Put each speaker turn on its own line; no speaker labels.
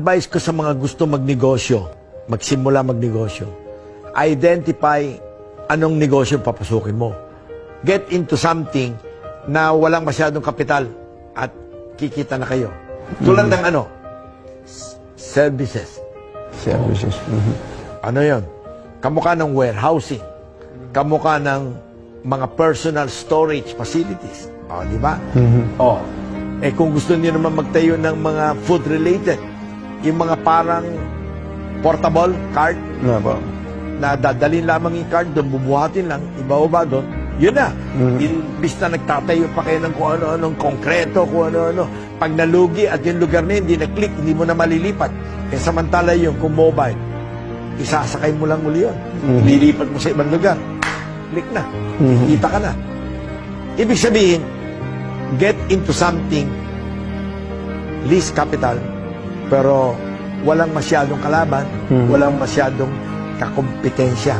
advice ko sa mga gusto magnegosyo, magsimula magnegosyo, identify anong negosyo papasukin mo. Get into something na walang masyadong kapital at kikita na kayo. Tulad ng ano? Services.
Services.
Ano yon? Kamukha ng warehousing. Kamukha ng mga personal storage facilities. O, di ba? O, kung gusto niyo naman magtayo ng mga food-related, yung mga parang portable cart, na dadalhin lamang yung cart, doon bubuhatin lang, ibaba doon, yun na. Imbis na nagtatayo pa kayo ng kung ano-anong konkreto, kung ano-ano. Pag nalugi at yung lugar na hindi na-click, hindi mo na malilipat. Samantala yung kung mobile, isasakay mo lang muli yun. Lilipat mo sa ibang lugar. Click na. Kita ka na. Ibig sabihin, get into something, least capital, pero walang masyadong kalaban, walang masyadong kakompetensya.